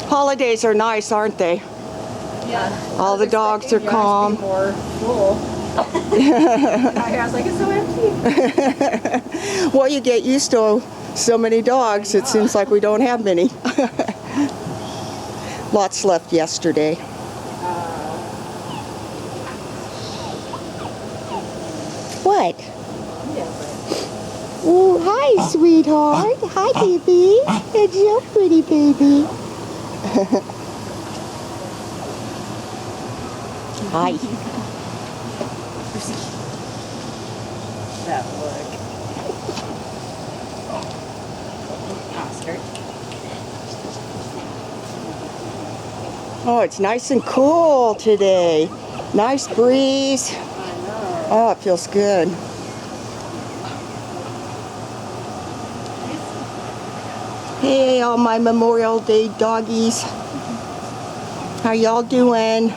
Holidays are nice, aren't they? Yeah. All the dogs are calm. More full. I was like, it's so empty. Well, you get used to so many dogs, it seems like we don't have many. Lots left yesterday. What? Oh, hi, sweetheart. Hi, baby. It's so pretty, baby. Hi. That look. Oscar. Oh, it's nice and cool today. Nice breeze. Oh, it feels good. Hey, all my Memorial Day doggies. How y'all doing?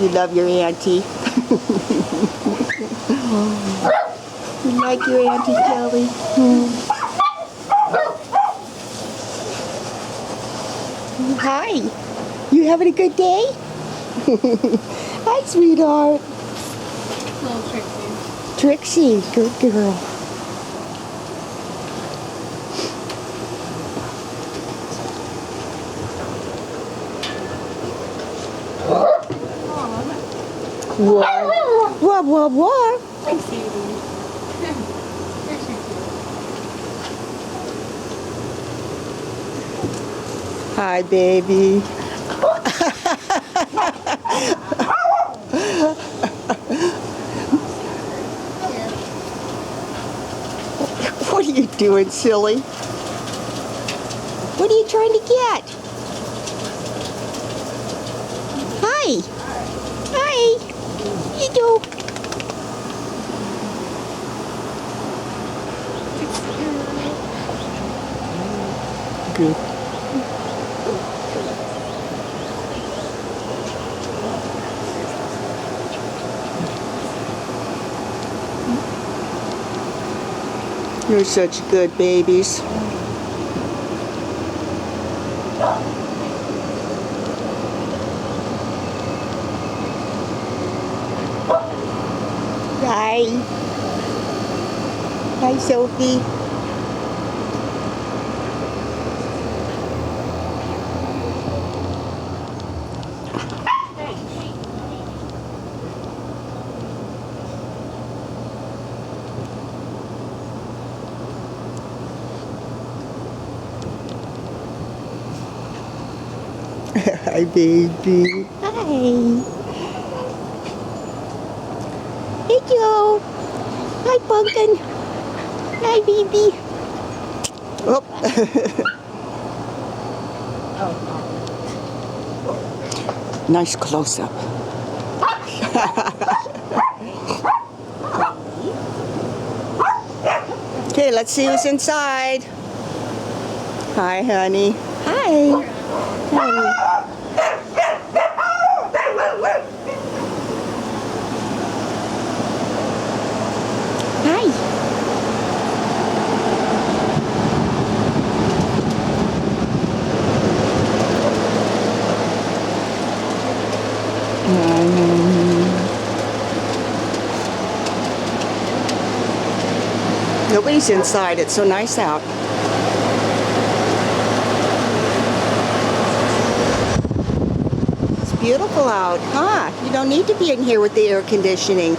You love your auntie. You like your Auntie Kelly? Hi. You having a good day? Hi, sweetheart. Little Trixie. Trixie, good girl. What? What? Thanks, baby. Hi, baby. What are you doing, silly? What are you trying to get? Hi. Hi. You do. Good. You're such good babies. Hi. Hi, Sophie. Hi, baby. Hi. Hey, Joe. Hi, Pumpkin. Hi, baby. Oh. Nice close-up. Okay, let's see who's inside. Hi, honey. Hi. Honey. Hi. Nobody's inside. It's so nice out. It's beautiful out, huh? You don't need to be in here with the air conditioning.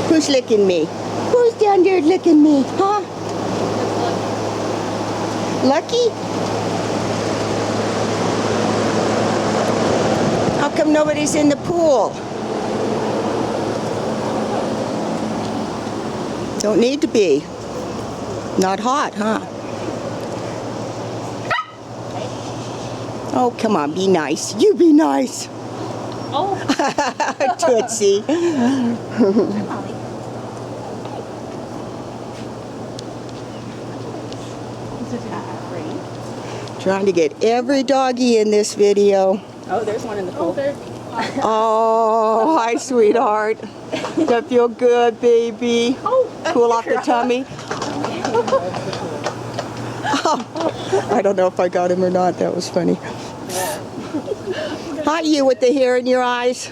Who's licking me? Who's down there licking me, huh? Lucky? How come nobody's in the pool? Don't need to be. Not hot, huh? Oh, come on, be nice. You be nice. Oh, Tootsie. Molly. Is it rain? Trying to get every doggy in this video. Oh, there's one in the pool. Oh, hi, sweetheart. Does that feel good, baby? Oh, Cool off the tummy? I don't know if I got him or not. That was funny. Hi, you with the hair in your eyes.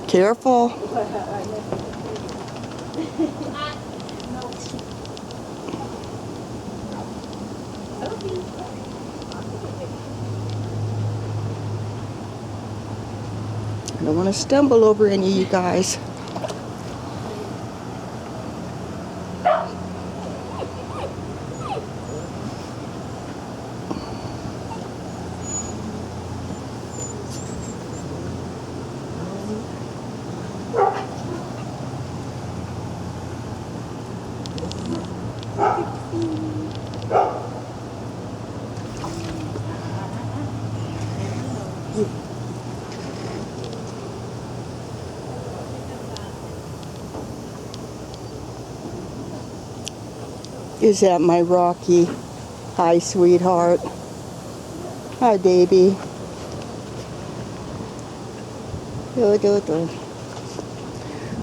Careful. I don't want to stumble over any of you guys. Is that my Rocky? Hi, sweetheart. Hi, baby.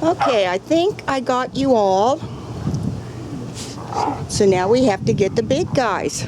Okay, I think I got you all. So now we have to get the big guys.